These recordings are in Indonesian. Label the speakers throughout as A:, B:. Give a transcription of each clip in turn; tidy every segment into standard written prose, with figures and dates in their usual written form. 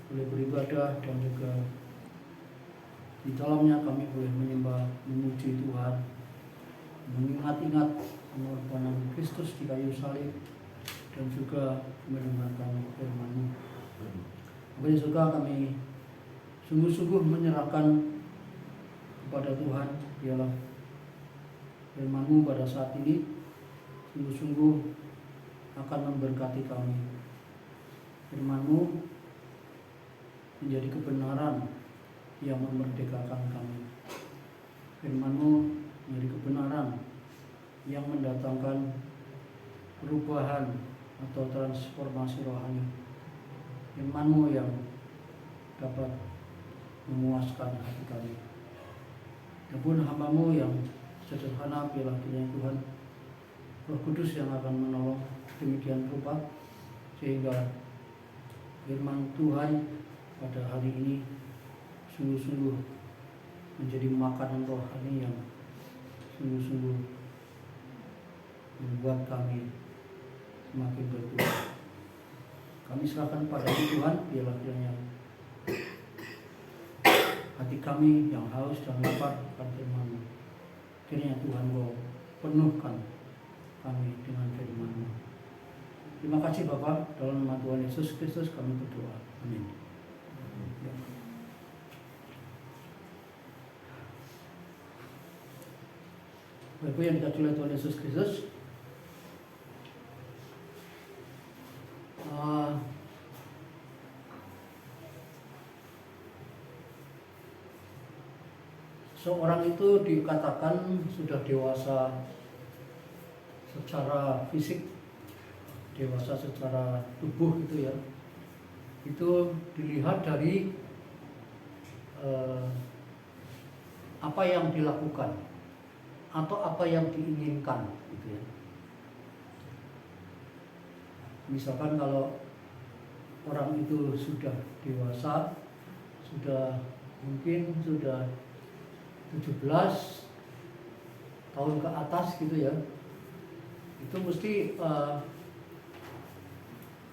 A: boleh beribadah, dan juga di dalamnya kami boleh menyembah, memuji Tuhan, mengingat-ingat pengorbanan Kristus di kayu salib, dan juga mendengarkan firman-Mu. Bagi juga kami sungguh-sungguh menyerahkan kepada Tuhan ialah firman-Mu pada saat ini sungguh-sungguh akan memberkati kami. Firman-Mu menjadi kebenaran yang memerdekakan kami. Firman-Mu menjadi kebenaran yang mendatangkan perubahan atau transformasi rohani. Firman-Mu yang dapat memuaskan hati kami. Adapun hamba-Mu yang sederhana, biarlah kiranya Tuhan Roh Kudus yang akan menolong demikian rupa, sehingga firman Tuhan pada hari ini sungguh-sungguh menjadi makanan rohani yang sungguh-sungguh membuat kami semakin bertumbuh. Kami serahkan pada Tuhan, biarlah kiranya hati kami yang haus dan lapar akan firman-Mu, kiranya Tuhan Kau penuhkan kami dengan firman-Mu. Terima kasih Bapa, dalam nama Tuhan Yesus Kristus kami berdoa. Amin. Bapak yang dikasihi oleh Tuhan Yesus Kristus, seorang itu dikatakan sudah dewasa secara fisik, dewasa secara tubuh gitu ya. Itu dilihat dari apa yang dilakukan atau apa yang diinginkan gitu ya. Misalkan kalau orang itu sudah dewasa, mungkin sudah 17 tahun ke atas gitu ya, itu mesti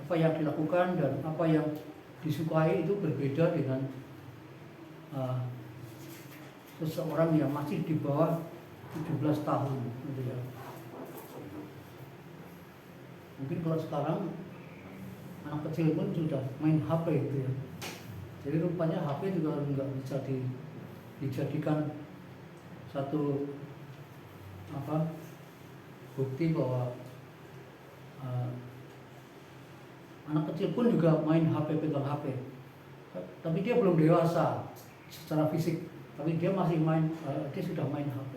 A: apa yang dilakukan dan apa yang disukai itu berbeda dengan seseorang yang masih di bawah 17 tahun gitu ya. Mungkin kalau sekarang anak kecil pun sudah main HP gitu ya. Jadi rupanya HP juga nggak bisa dijadikan satu bukti bahwa anak kecil pun juga main HP, pegang HP. Tapi dia belum dewasa secara fisik, tapi dia masih dia sudah main HP.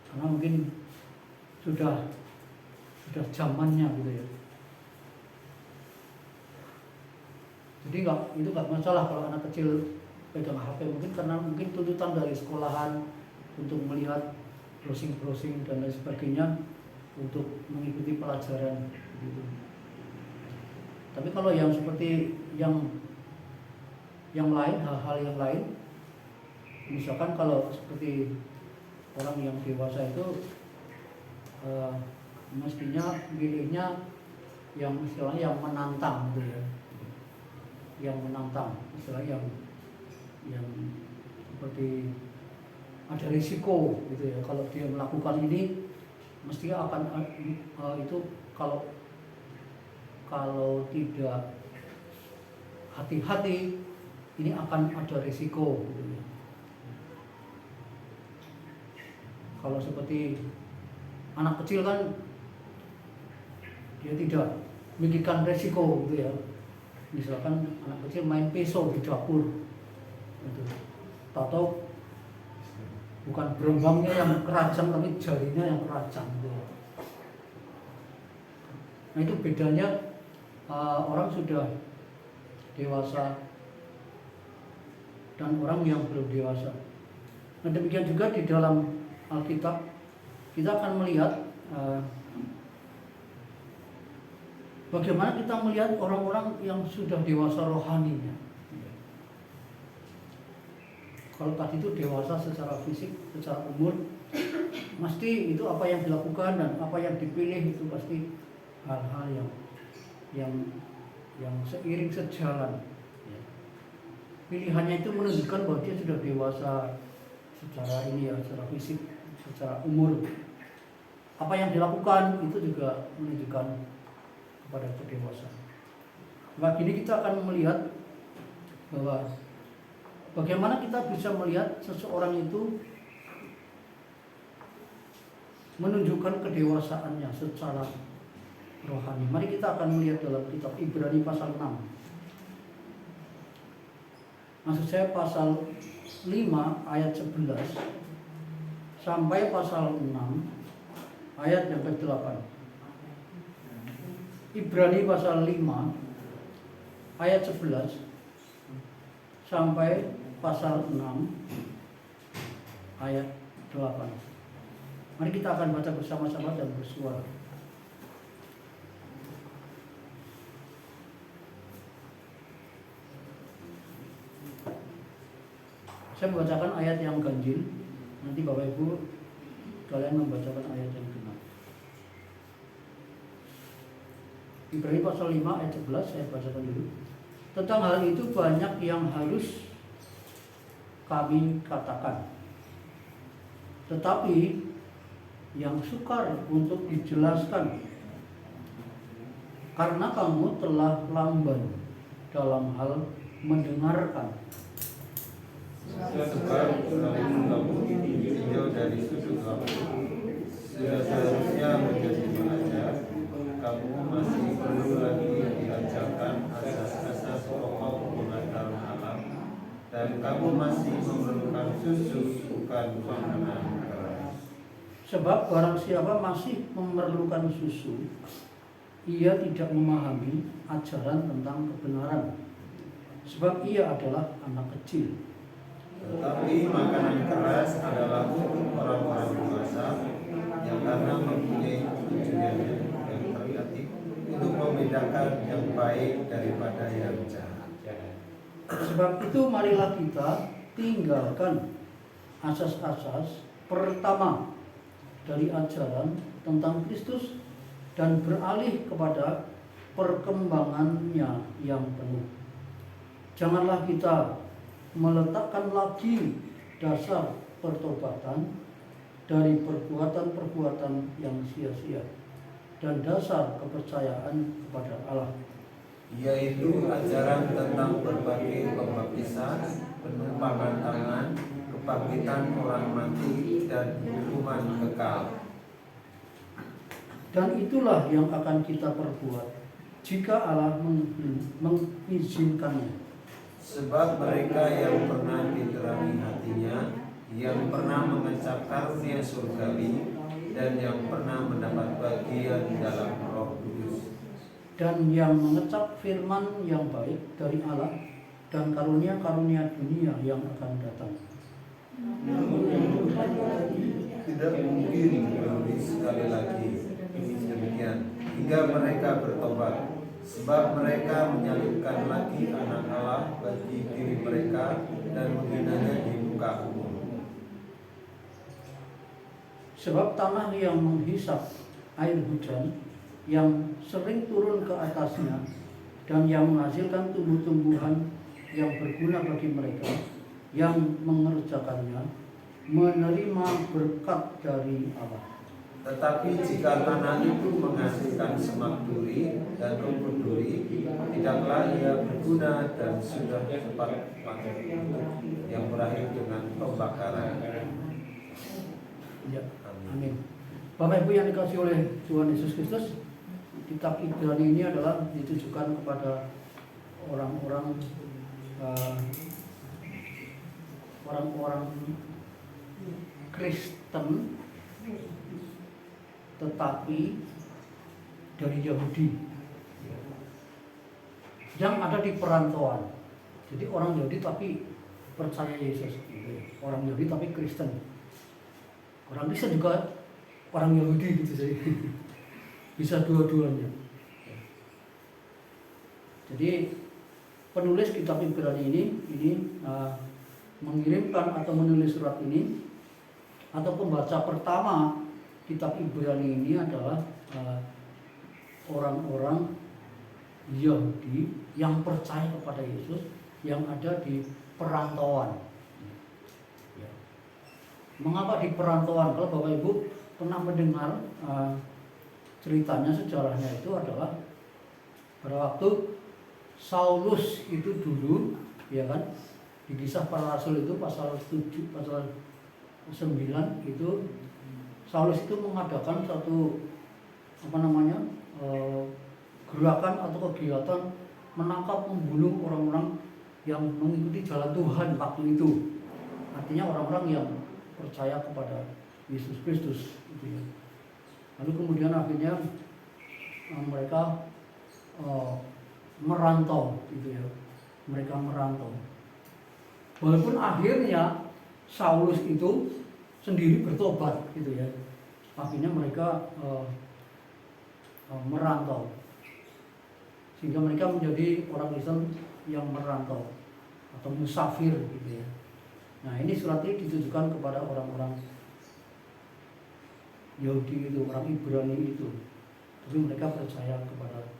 A: Karena mungkin sudah zamannya gitu ya. Jadi itu nggak masalah kalau anak kecil pegang HP, mungkin karena tuntutan dari sekolahan untuk melihat browsing dan lain sebagainya untuk mengikuti pelajaran gitu. Tapi kalau yang seperti yang lain, hal-hal yang lain, misalkan kalau seperti orang yang dewasa itu mestinya milihnya yang istilahnya yang menantang gitu ya, yang menantang, istilahnya yang seperti ada risiko gitu ya. Kalau dia melakukan ini mestinya akan itu kalau tidak hati-hati ini akan ada risiko gitu ya. Kalau seperti anak kecil kan dia tidak memikirkan risiko gitu ya. Misalkan anak kecil main pisau di dapur gitu. Tahu bukan berenggangnya yang keranjang tapi jarinya yang keranjang gitu. Nah itu bedanya orang sudah dewasa dan orang yang belum dewasa. Nah demikian juga di dalam Alkitab kita akan melihat bagaimana kita melihat orang-orang yang sudah dewasa rohaninya. Kalau tadi itu dewasa secara fisik, secara umur, pasti itu apa yang dilakukan dan apa yang dipilih itu pasti hal-hal yang seiring sejalan pilihannya itu menunjukkan bahwa dia sudah dewasa secara ini ya, secara fisik, secara umur. Apa yang dilakukan itu juga menunjukkan kepada kedewasaan. Maka kini kita akan melihat bahwa bagaimana kita bisa melihat seseorang itu menunjukkan kedewasaannya secara rohani. Mari kita akan melihat dalam kitab Ibrani pasal 6. Maksud saya pasal 5 ayat 11 sampai pasal 6 ayat yang ke-8. Ibrani pasal 5 ayat 11 sampai pasal 6 ayat 8. Mari kita akan baca bersama-sama dan bersuara. Saya membacakan ayat yang ganjil, nanti Bapak Ibu kalian membacakan ayat yang genap. Ibrani pasal 5 ayat 11 saya bacakan dulu. Tentang hal itu banyak yang harus kami katakan, tetapi yang sukar untuk dijelaskan, karena kamu telah lamban dalam hal mendengarkan.
B: Sebab kamu ditinjau dari sudut waktu, sudah seharusnya menjadi pengajar. Kamu masih perlu lagi diajarkan asas-asas pokok pengetahuan alam, dan kamu masih memerlukan susu, bukan makanan keras.
A: Sebab barang siapa masih memerlukan susu, ia tidak memahami ajaran tentang kebenaran, sebab ia adalah anak kecil.
B: Tetapi makanan keras adalah untuk orang-orang dewasa yang karena mempunyai tujuan yang terlatih untuk membedakan yang baik daripada yang jahat.
A: Sebab itu marilah kita tinggalkan asas-asas pertama dari ajaran tentang Kristus dan beralih kepada perkembangannya yang penuh. Janganlah kita meletakkan lagi dasar pertobatan dari perbuatan-perbuatan yang sia-sia dan dasar kepercayaan kepada Allah,
B: yaitu ajaran tentang berbagai pembaptisan, penumpangan tangan, kebangkitan orang mati, dan hukuman kekal.
A: Dan itulah yang akan kita perbuat jika Allah mengizinkannya.
B: Sebab mereka yang pernah diterangi hatinya, yang pernah mengecap karunia surgawi, dan yang pernah mendapat bagian dalam Roh Kudus,
A: dan yang mengecap firman yang baik dari Allah dan karunia-karunia dunia yang akan datang.
B: namun yang tidak mungkin menulis sekali lagi demikian hingga mereka bertobat, sebab mereka menyalibkan lagi anak Allah bagi diri mereka dan menghinanya di muka umum.
A: Sebab tanah yang menghisap air hujan yang sering turun ke atasnya dan yang menghasilkan tumbuh-tumbuhan yang berguna bagi mereka yang mengerjakannya menerima berkat dari Allah.
B: Tetapi jika tanah itu menghasilkan semak duri dan rumput duri, tidaklah ia berguna dan sudah cepat mati, yang berakhir dengan pembakaran.
A: Ya, amin. Bapak Ibu yang dikasihi oleh Tuhan Yesus Kristus, kitab Ibrani ini adalah ditujukan kepada orang-orang Kristen, tetapi dari Yahudi yang ada di perantauan. Jadi orang Yahudi tapi percaya Yesus, orang Yahudi tapi Kristen. Orang Kristen juga orang Yahudi gitu sih. Bisa dua-duanya. Jadi penulis kitab Ibrani ini mengirimkan atau menulis surat ini, atau pembaca pertama kitab Ibrani ini adalah orang-orang Yahudi yang percaya kepada Yesus yang ada di perantauan. Ya. Mengapa di perantauan? Kalau Bapak Ibu pernah mendengar ceritanya, sejarahnya itu adalah pada waktu Saulus itu dulu, ya kan, di Kisah Para Rasul itu pasal 7, pasal 9 itu Saulus itu mengadakan satu gerakan atau kegiatan menangkap, membunuh orang-orang yang mengikuti jalan Tuhan waktu itu. Artinya orang-orang yang percaya kepada Yesus Kristus gitu ya. Lalu kemudian akhirnya mereka merantau gitu ya. Mereka merantau. Walaupun akhirnya Saulus itu sendiri bertobat gitu ya. Akhirnya mereka merantau. Sehingga mereka menjadi orang Kristen yang merantau atau musafir gitu ya. Nah, ini surat ini ditujukan kepada orang-orang Yahudi itu, orang Ibrani itu. Tapi mereka percaya kepada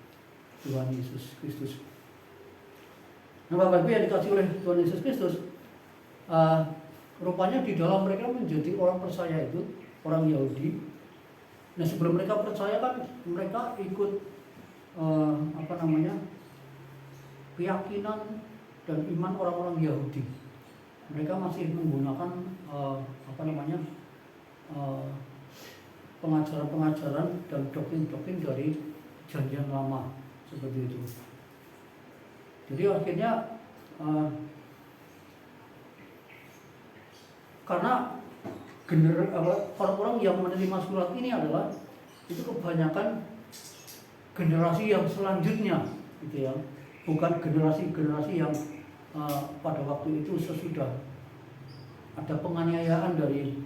A: Tuhan Yesus Kristus. Nah, Bapak Ibu yang dikasih oleh Tuhan Yesus Kristus, rupanya di dalam mereka menjadi orang percaya itu, orang Yahudi. Nah, sebelum mereka percaya kan mereka ikut keyakinan dan iman orang-orang Yahudi. Mereka masih menggunakan pengajaran-pengajaran dan doktrin-doktrin dari Perjanjian Lama seperti itu. Jadi akhirnya karena orang-orang yang menerima surat ini adalah itu kebanyakan generasi yang selanjutnya gitu ya, bukan generasi-generasi yang pada waktu itu sesudah ada penganiayaan dari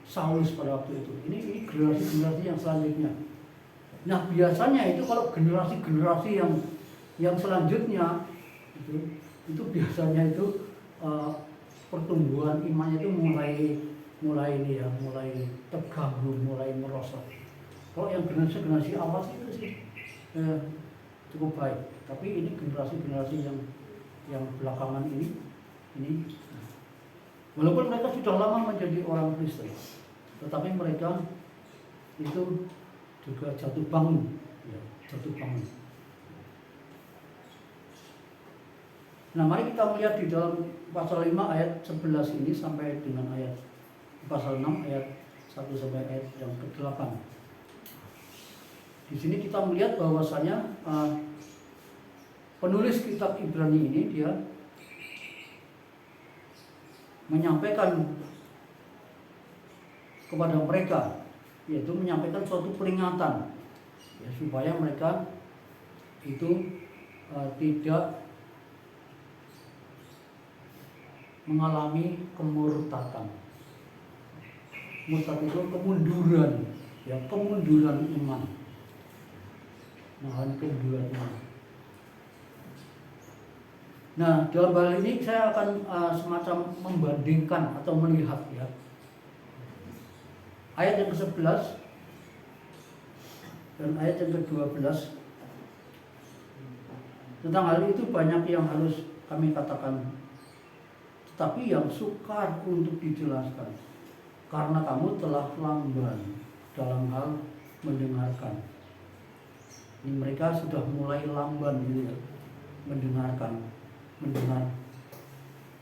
A: Saulus pada waktu itu. Ini generasi-generasi yang selanjutnya. Nah, biasanya itu kalau generasi-generasi yang selanjutnya itu biasanya itu pertumbuhan imannya itu mulai terganggu, mulai merosot. Kalau yang generasi awal itu sih cukup baik, tapi ini generasi yang belakangan ini walaupun mereka sudah lama menjadi orang Kristen, tetapi mereka itu juga jatuh bangun. Nah, mari kita melihat di dalam pasal 5 ayat 11 ini sampai dengan ayat pasal 6 ayat 1 sampai ayat yang ke-8. Di sini kita melihat bahwasanya penulis kitab Ibrani ini dia menyampaikan kepada mereka, yaitu menyampaikan suatu peringatan ya, supaya mereka itu tidak mengalami kemurtadan. Murtad itu kemunduran, ya, kemunduran iman. Kemunduran iman. Nah, dalam hal ini saya akan semacam membandingkan atau melihat ya. Ayat yang ke-11 dan ayat yang ke-12. Tentang hal itu banyak yang harus kami katakan, tetapi yang sukar untuk dijelaskan, karena kamu telah lamban dalam hal mendengarkan. Ini mereka sudah mulai lamban gitu ya, mendengar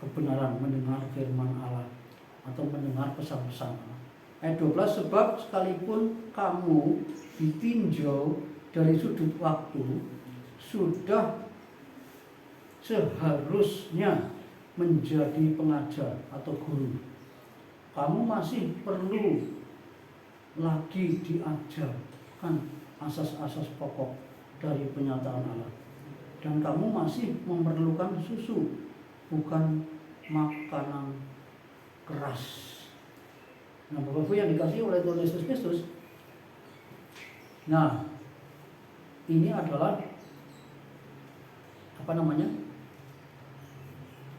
A: kebenaran, mendengar firman Allah atau mendengar pesan-pesan Allah. Ayat 12, sebab sekalipun kamu ditinjau dari sudut waktu, sudah seharusnya menjadi pengajar atau guru. Kamu masih perlu lagi diajarkan asas-asas pokok dari penyataan Allah. Dan kamu masih memerlukan susu, bukan makanan keras. Nah, Bapak Ibu yang dikasih oleh Tuhan Yesus Kristus, nah, ini adalah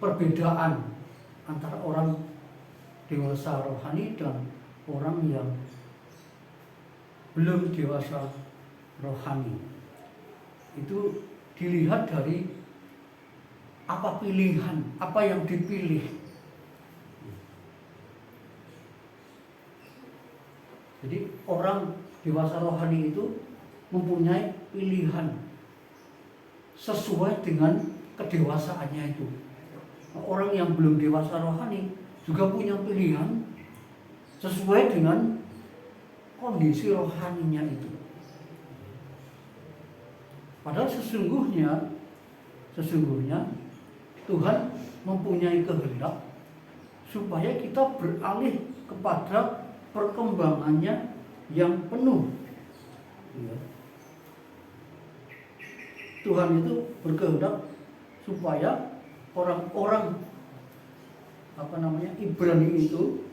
A: perbedaan antara orang dewasa rohani dan orang yang belum dewasa rohani. Itu dilihat dari apa pilihan, apa yang dipilih. Jadi orang dewasa rohani itu mempunyai pilihan sesuai dengan kedewasaannya itu. Orang yang belum dewasa rohani juga punya pilihan sesuai dengan kondisi rohaninya itu. Padahal sesungguhnya Tuhan mempunyai kehendak supaya kita beralih kepada perkembangannya yang penuh. Tuhan itu berkehendak supaya orang-orang Ibrani itu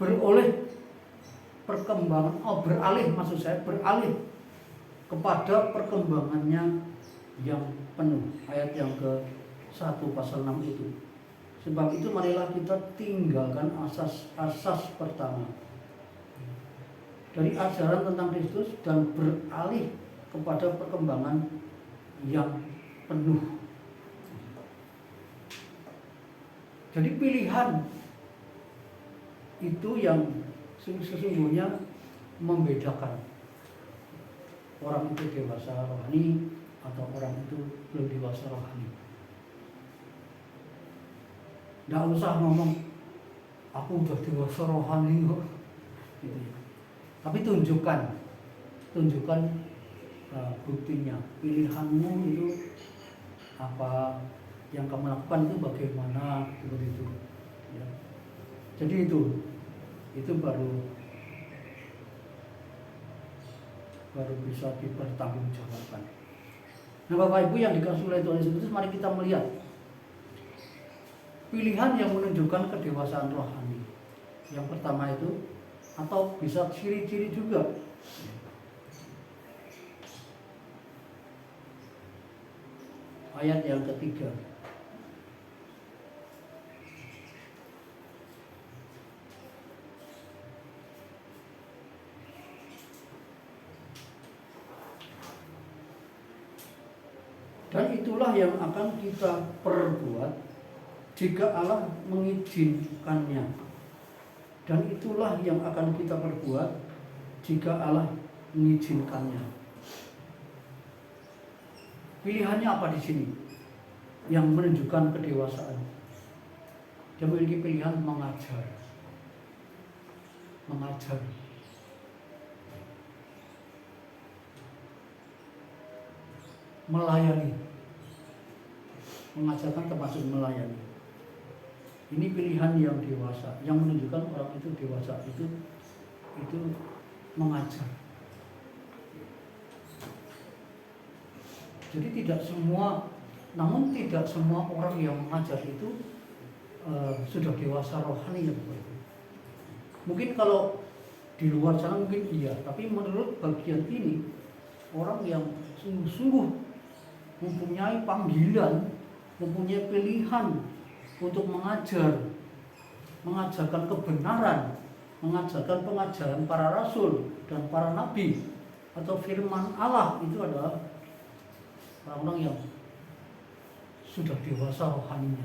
A: beralih beralih kepada perkembangannya yang penuh. Ayat yang ke-1 pasal 6 itu. Sebab itu marilah kita tinggalkan asas pertama dari ajaran tentang Kristus dan beralih kepada perkembangan yang penuh. Jadi pilihan itu yang sesungguhnya membedakan orang itu dewasa rohani atau orang itu belum dewasa rohani. Nggak usah ngomong aku udah dewasa rohani kok, gitu ya. Tapi tunjukkan buktinya. Pilihanmu itu apa, yang kamu lakukan itu bagaimana, seperti itu. Ya. Jadi itu baru bisa dipertanggungjawabkan. Nah, Bapak Ibu yang dikasihi oleh Tuhan Yesus Kristus, mari kita melihat pilihan yang menunjukkan kedewasaan rohani. Yang pertama itu, atau bisa ciri-ciri juga. Ayat yang ketiga. Dan itulah yang akan kita perbuat jika Allah mengizinkannya. Dan itulah yang akan kita perbuat jika Allah mengizinkannya. Pilihannya apa di sini? Yang menunjukkan kedewasaan. Dia memiliki pilihan mengajar. Melayani. Mengajarkan termasuk melayani. Ini pilihan yang dewasa, yang menunjukkan orang itu dewasa, itu mengajar. Jadi tidak semua orang yang mengajar itu sudah dewasa rohani ya Bapak Ibu. Mungkin kalau di luar sana mungkin iya, tapi menurut bagian ini orang yang sungguh-sungguh mempunyai panggilan, mempunyai pilihan untuk mengajarkan kebenaran, mengajarkan pengajaran para rasul dan para nabi atau firman Allah, itu adalah orang-orang yang sudah dewasa rohaninya.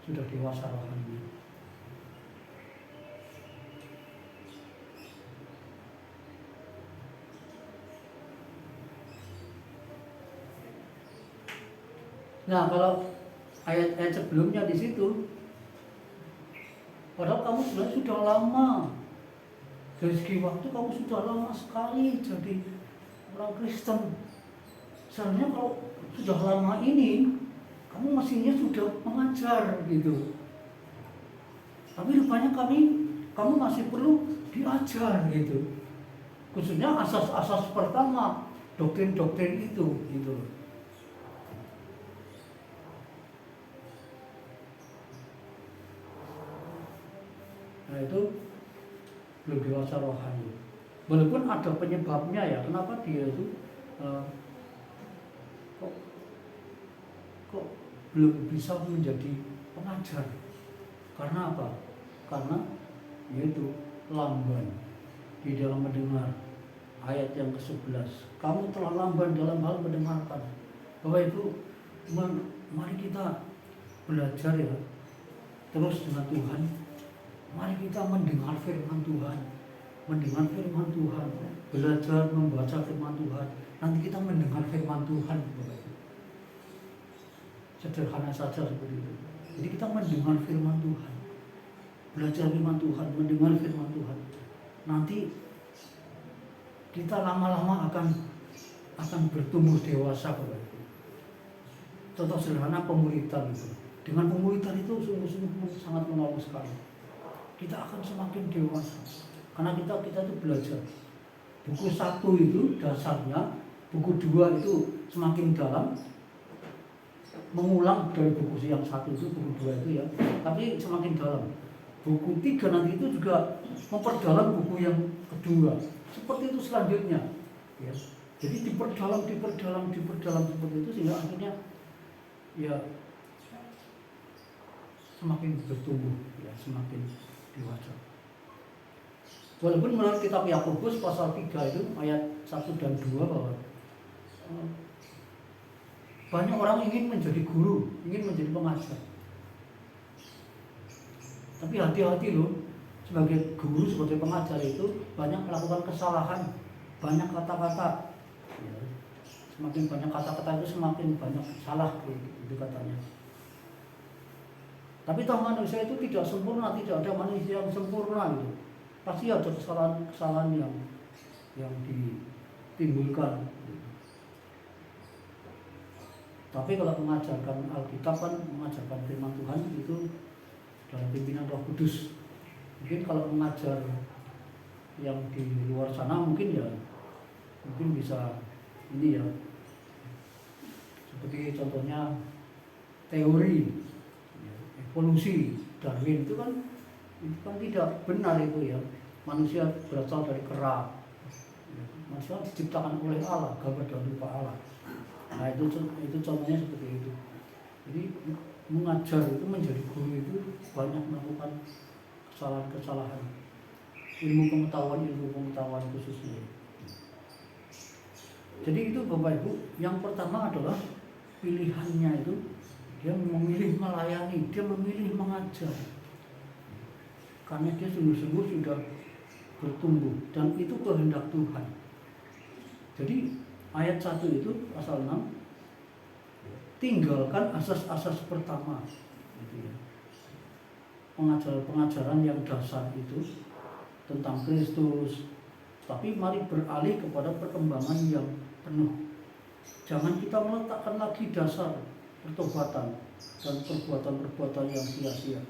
A: Sudah dewasa rohaninya. Nah, kalau ayat-ayat sebelumnya di situ, padahal kamu sebenarnya sudah lama, dari segi waktu kamu sudah lama sekali jadi orang Kristen. Sebenarnya kalau sudah lama ini, kamu mestinya sudah mengajar gitu. Tapi rupanya kamu masih perlu diajar gitu. Khususnya asas-asas pertama, doktrin-doktrin itu gitu. Nah, itu belum dewasa rohani. Walaupun ada penyebabnya ya, kenapa dia itu kok belum bisa menjadi pengajar. Karena apa? Karena yaitu lamban. di dalam mendengar. Ayat yang ke-11, kamu telah lamban dalam hal mendengarkan. Bapak Ibu, mari kita belajar ya terus dengan Tuhan. Mari kita mendengar firman Tuhan, belajar membaca firman Tuhan. Nanti kita mendengar firman Tuhan, Bapak Ibu. Sederhana saja seperti itu. Jadi kita mendengar firman Tuhan, belajar firman Tuhan, mendengar firman Tuhan. Nanti kita lama-lama akan bertumbuh dewasa, Bapak Ibu. Contoh sederhana pemuritan itu. Dengan pemuritan itu sungguh-sungguh sangat menolong sekali. Kita akan semakin dewasa karena kita itu belajar. Buku 1 itu dasarnya, buku 2 itu semakin dalam, mengulang dari buku yang 1 itu, buku 2 itu ya, tapi semakin dalam. Buku 3 nanti itu juga memperdalam buku yang kedua. Seperti itu selanjutnya ya. Jadi diperdalam seperti itu sehingga akhirnya ya semakin bertumbuh ya, semakin dewasa. Walaupun menurut kitab Yakobus pasal 3 itu ayat 1 dan 2 bahwa banyak orang ingin menjadi guru, ingin menjadi pengajar. Tapi hati-hati loh, sebagai guru, sebagai pengajar itu banyak melakukan kesalahan, banyak kata-kata. Ya, semakin banyak kata-kata itu semakin banyak salah, itu katanya. Tapi toh manusia itu tidak sempurna, tidak ada manusia yang sempurna gitu. Pasti ada kesalahan-kesalahan yang ditimbulkan. Tapi kalau mengajarkan Alkitab kan, mengajarkan firman Tuhan itu dalam pimpinan Roh Kudus. Mungkin kalau mengajar yang di luar sana mungkin bisa ini ya, seperti contohnya teori evolusi Darwin itu kan tidak benar itu ya. Manusia berasal dari kera. Manusia diciptakan oleh Allah, gambar dan rupa Allah. Nah itu contohnya seperti itu. Jadi mengajar itu, menjadi guru itu banyak melakukan kesalahan-kesalahan. Ilmu pengetahuan khususnya. Jadi itu Bapak Ibu, yang pertama adalah pilihannya itu. Dia memilih melayani, dia memilih mengajar. Karena dia sungguh-sungguh sudah bertumbuh dan itu kehendak Tuhan. Jadi ayat 1 itu pasal 6, tinggalkan asas-asas pertama. Pengajaran yang dasar itu tentang Kristus, tapi mari beralih kepada perkembangan yang penuh. Jangan kita meletakkan lagi dasar pertobatan dan perbuatan-perbuatan yang sia-sia.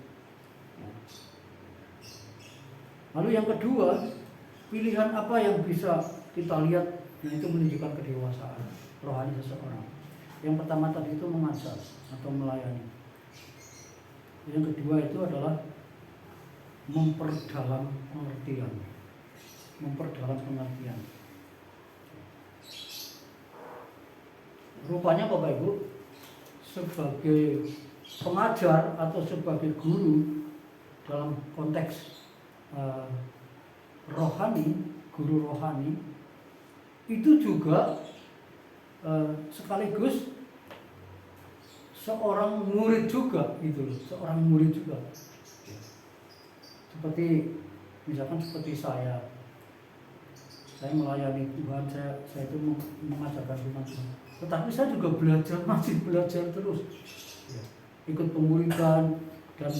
A: Lalu yang kedua, pilihan apa yang bisa kita lihat, yaitu menunjukkan kedewasaan rohani seseorang. Yang pertama tadi itu mengajar atau melayani. Yang kedua itu adalah memperdalam pengertian. Rupanya Bapak Ibu, sebagai pengajar atau sebagai guru dalam konteks rohani, guru rohani itu juga sekaligus seorang murid juga gitu loh, seorang murid juga. Seperti misalkan seperti saya melayani Tuhan, saya itu mengajarkan firman Tuhan. Tetapi saya juga masih belajar terus. Ikut pemuridan dan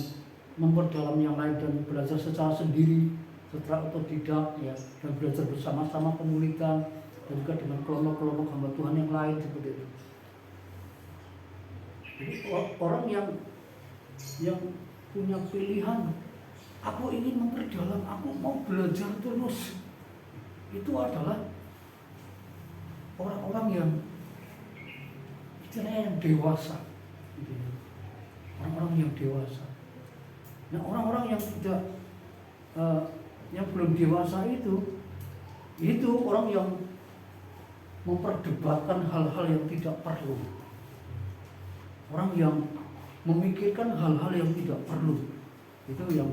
A: memperdalam yang lain dan belajar secara sendiri, secara otodidak ya, dan belajar bersama-sama pemuridan dan juga dengan kelompok-kelompok hamba Tuhan yang lain seperti itu. Jadi orang yang punya pilihan, aku ingin memperdalam, aku mau belajar terus, itu adalah orang-orang yang istilahnya yang dewasa, gitu ya. Orang-orang yang dewasa. Nah orang-orang yang tidak yang belum dewasa itu orang yang memperdebatkan hal-hal yang tidak perlu, orang yang memikirkan hal-hal yang tidak perlu, itu yang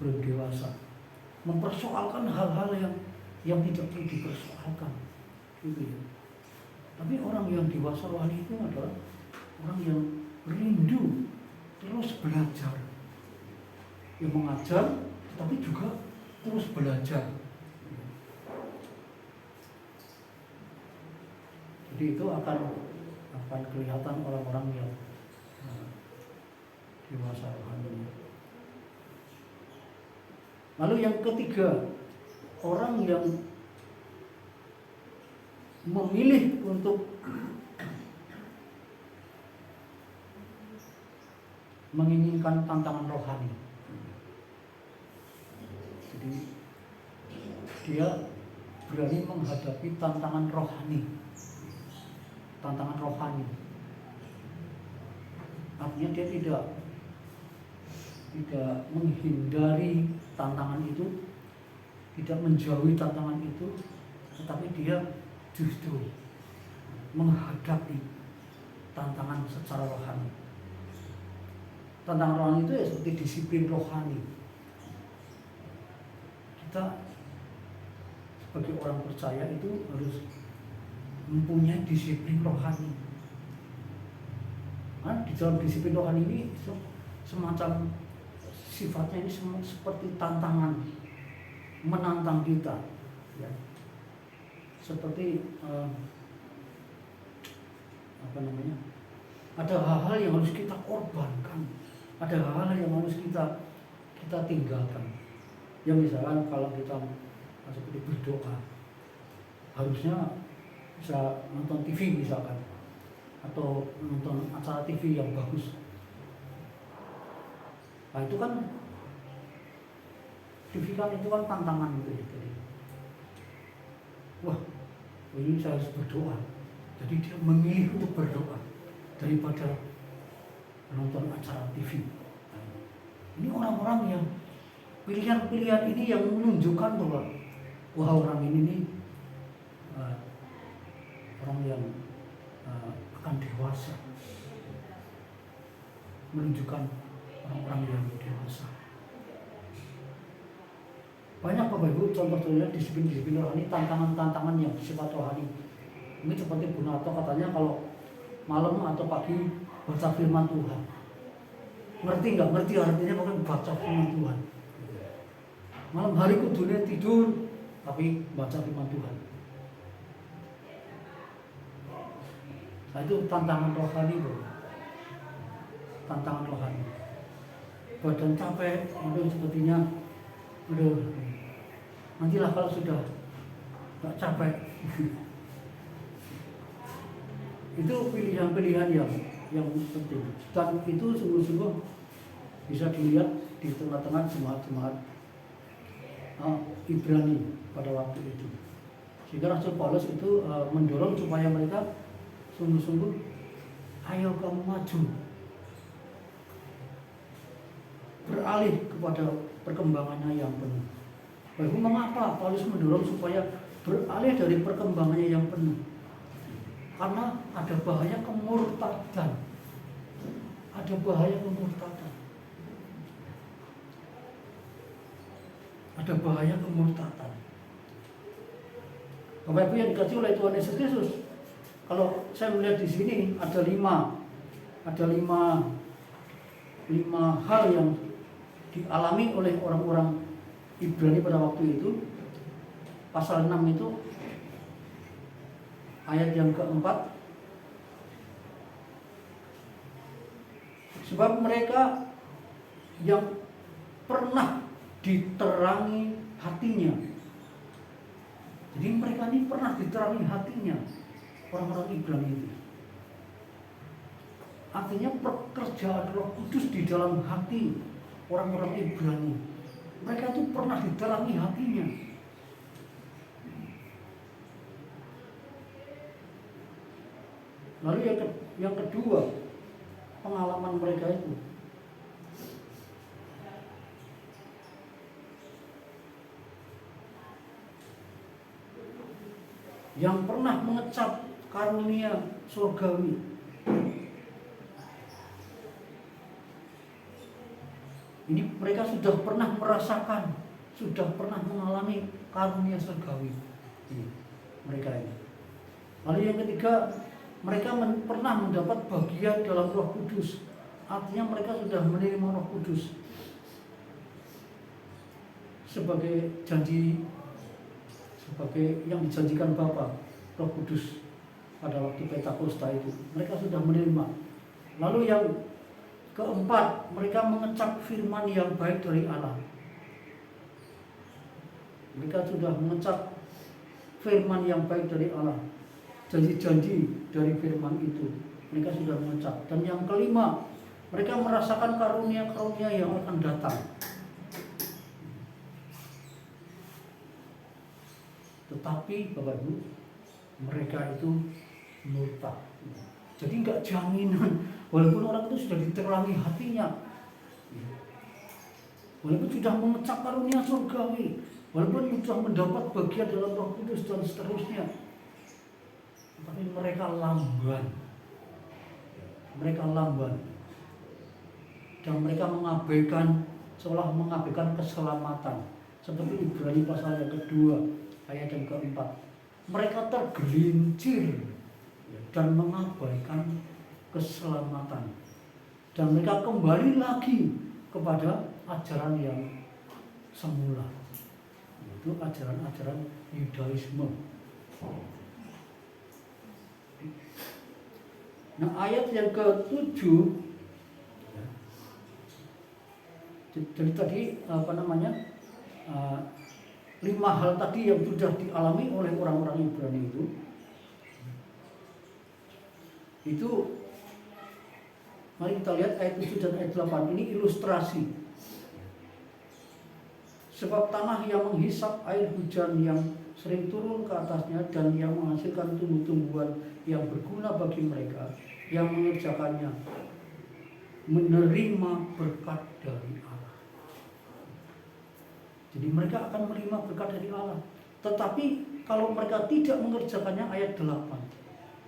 A: belum dewasa. mempersoalkan hal-hal yang tidak perlu dipersoalkan, gitu ya. Tapi orang yang dewasa rohani itu adalah orang yang rindu terus belajar, yang mengajar tapi juga terus belajar. Jadi itu akan kelihatan orang-orang yang dewasa rohani. Lalu yang ketiga, orang yang memilih untuk menginginkan tantangan rohani. Jadi dia berani menghadapi tantangan rohani. Tantangan rohani. Artinya dia tidak menghindari tantangan itu, tidak menjauhi tantangan itu, tetapi dia justru menghadapi tantangan secara rohani. Tantangan rohani itu ya seperti disiplin rohani. Kita sebagai orang percaya itu harus mempunyai disiplin rohani. Nah, di dalam disiplin rohani ini semacam sifatnya ini seperti tantangan, menantang kita, ya. Seperti ada hal-hal yang harus kita korbankan, ada hal-hal yang harus kita tinggalkan. Ya misalkan kalau kita seperti berdoa, harusnya bisa nonton TV misalkan, atau nonton acara TV yang bagus. Nah itu kan TV kan itu kan tantangan gitu ya. Jadi, wah ini saya harus berdoa. Jadi dia memilih untuk berdoa daripada menonton acara TV. Nah, ini orang-orang yang pilihan-pilihan ini yang menunjukkan bahwa wah orang ini nih orang yang akan dewasa, menunjukkan orang-orang yang dewasa. Banyak Bapak Ibu contoh-contohnya disiplin-disiplin rohani, tantangan-tantangan yang bersifat rohani. Ini seperti Bu Nato katanya kalau malam atau pagi baca firman Tuhan. Ngerti nggak? Ngerti artinya bukan baca firman Tuhan. Malam hari kudunya tidur tapi baca firman Tuhan. Nah itu tantangan rohani bro. Tantangan rohani. Badan capek, aduh sepertinya, aduh nantilah kalau sudah nggak capek. Itu pilihan-pilihan yang penting. Dan itu sungguh-sungguh bisa dilihat di tengah-tengah jemaat-jemaat Ibrani pada waktu itu. Sehingga Rasul Paulus itu mendorong supaya mereka sungguh-sungguh, ayo kamu maju, beralih kepada perkembangannya yang penuh. Lalu mengapa Paulus mendorong supaya beralih dari perkembangannya yang penuh? Karena ada bahaya kemurtadan. Ada bahaya kemurtadan. Ada bahaya kemurtadan. Bapak Ibu yang dikasih oleh Tuhan Yesus Kristus, kalau saya melihat di sini ada lima hal yang dialami oleh orang-orang Ibrani pada waktu itu. Pasal 6 itu ayat yang keempat, sebab mereka yang pernah diterangi hatinya. Jadi mereka ini pernah diterangi hatinya, orang-orang Ibrani itu. Artinya pekerjaan Roh Kudus di dalam hati orang-orang Ibrani. Mereka itu pernah diterangi hatinya. Lalu yang kedua, pengalaman mereka itu. Yang pernah mengecap karunia surgawi. Ini mereka sudah pernah merasakan sudah pernah mengalami karunia surgawi mereka ini. Lalu yang ketiga, mereka pernah mendapat bagian dalam Roh Kudus. Artinya mereka sudah menerima Roh Kudus sebagai janji, sebagai yang dijanjikan Bapa, Roh Kudus pada waktu Pentakosta itu. Mereka sudah menerima. Lalu yang keempat, mereka mengecap firman yang baik dari Allah. Mereka sudah mengecap firman yang baik dari Allah, janji-janji dari firman itu mereka sudah mengecap. Dan yang kelima, mereka merasakan karunia-karunia yang akan datang. Tetapi Bapak Ibu, mereka itu murtad. Jadi enggak jaminan, walaupun orang itu sudah diterangi hatinya, walaupun sudah mengecap karunia surgawi, walaupun sudah mendapat bagian dalam Roh Kudus dan seterusnya, tapi mereka lamban. Mereka lamban. Dan mereka mengabaikan, seolah mengabaikan keselamatan. Seperti Ibrani pasal yang kedua, ayat yang keempat. Mereka tergelincir dan mengabaikan keselamatan. Dan mereka kembali lagi kepada ajaran yang semula, itu ajaran-ajaran Yudaisme. Nah, ayat yang ke-7, jadi tadi 5 hal tadi yang sudah dialami oleh orang-orang Ibrani itu mari kita lihat ayat 7 dan ayat 8. Ini ilustrasi. Sebab tanah yang menghisap air hujan yang sering turun ke atasnya dan yang menghasilkan tumbuh-tumbuhan yang berguna bagi mereka yang mengerjakannya menerima berkat dari Allah. Jadi mereka akan menerima berkat dari Allah. Tetapi kalau mereka tidak mengerjakannya, ayat 8.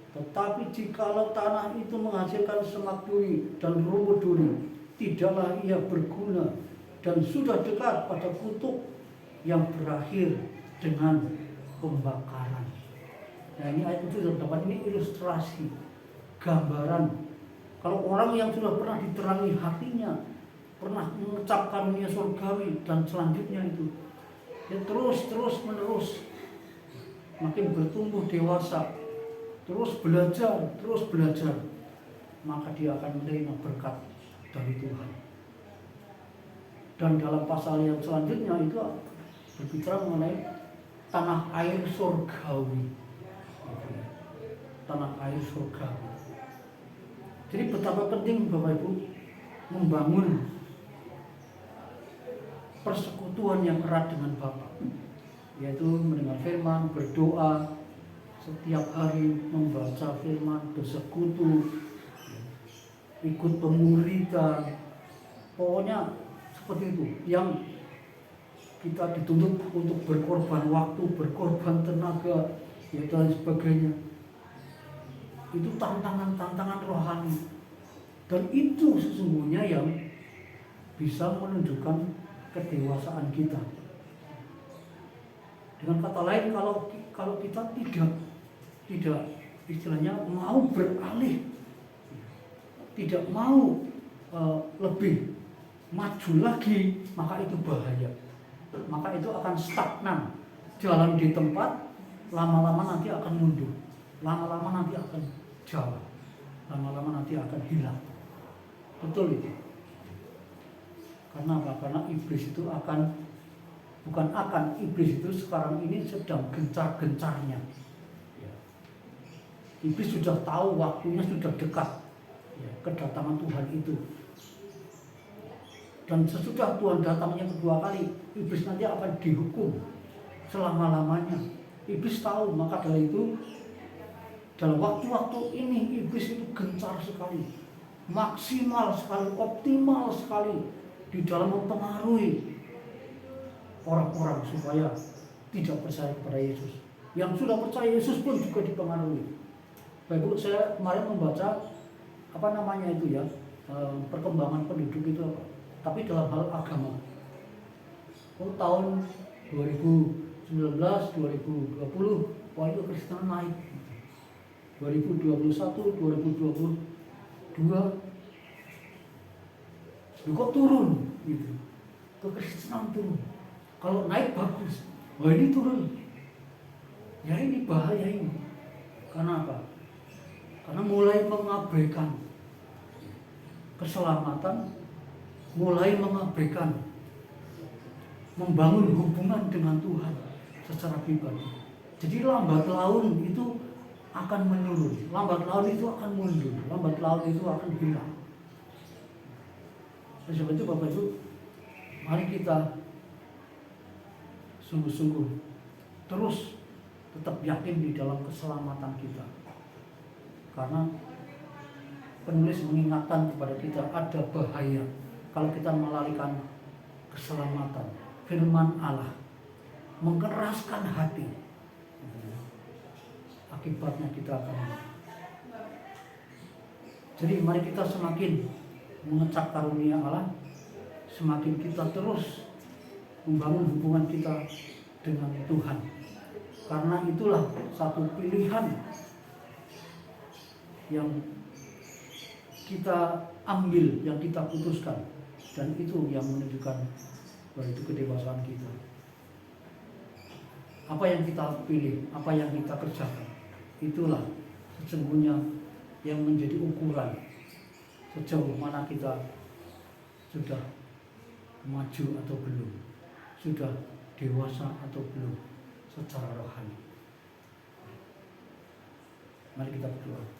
A: Tetapi jikalau tanah itu menghasilkan semak duri dan rumput duri, tidaklah ia berguna dan sudah dekat pada kutuk yang berakhir dengan pembakaran. Nah, ini ayat 7 dan 8 ini ilustrasi, gambaran. Kalau orang yang sudah pernah diterangi hatinya, pernah mengecap karunia surgawi dan selanjutnya itu, dia terus menerus makin bertumbuh dewasa, terus belajar, maka dia akan menerima berkat dari Tuhan. Dan dalam pasal yang selanjutnya itu berbicara mengenai tanah air surgawi. Tanah air surgawi. Jadi betapa penting Bapak Ibu membangun persekutuan yang erat dengan Bapa, yaitu mendengar firman, berdoa setiap hari, membaca firman, bersekutu, ikut pemuridan, pokoknya seperti itu. Yang kita dituntut untuk berkorban waktu, berkorban tenaga, dan sebagainya. Itu tantangan rohani, dan itu sesungguhnya yang bisa menunjukkan kedewasaan kita. Dengan kata lain, kalau kita tidak istilahnya mau beralih, tidak mau lebih maju lagi, maka itu bahaya. Maka itu akan stagnan, jalan di tempat, lama-lama nanti akan mundur, lama-lama nanti akan jauh, lama-lama nanti akan hilang. Betul itu. Karena apa? Karena iblis itu iblis itu sekarang ini sedang gencar-gencarnya. Iblis sudah tahu waktunya sudah dekat, kedatangan Tuhan itu. Dan sesudah Tuhan datangnya kedua kali, iblis nanti akan dihukum selama-lamanya. Iblis tahu, maka dari itu dalam waktu-waktu ini iblis itu gencar sekali, maksimal sekali, optimal sekali di dalam mempengaruhi orang-orang supaya tidak percaya kepada Yesus. Yang sudah percaya Yesus pun juga dipengaruhi. Bapak Ibu, saya kemarin membaca perkembangan penduduk itu apa? Tapi dalam hal agama. Oh tahun 2019, 2020, wah itu Kristen naik. 2021, 2022, kok turun gitu. Kekristenan turun. Kalau naik bagus, wah ini turun. Ya ini bahaya ini. Karena apa? Karena mulai mengabaikan keselamatan, mulai mengabaikan membangun hubungan dengan Tuhan secara pribadi. Jadi lambat laun itu akan menurun, lambat laun itu akan mundur, lambat laun itu akan hilang. Oleh sebab itu Bapak Ibu, mari kita sungguh-sungguh terus tetap yakin di dalam keselamatan kita. Karena penulis mengingatkan kepada kita ada bahaya kalau kita melalaikan keselamatan. Firman Allah mengeraskan hati, akibatnya kita akan. Jadi mari kita semakin mengecap karunia Allah, semakin kita terus membangun hubungan kita dengan Tuhan. Karena itulah satu pilihan yang kita ambil, yang kita putuskan, dan itu yang menunjukkan bahwa itu kedewasaan kita. Apa yang kita pilih, apa yang kita kerjakan, itulah sesungguhnya yang menjadi ukuran sejauh mana kita sudah maju atau belum, sudah dewasa atau belum secara rohani. Mari kita berdoa.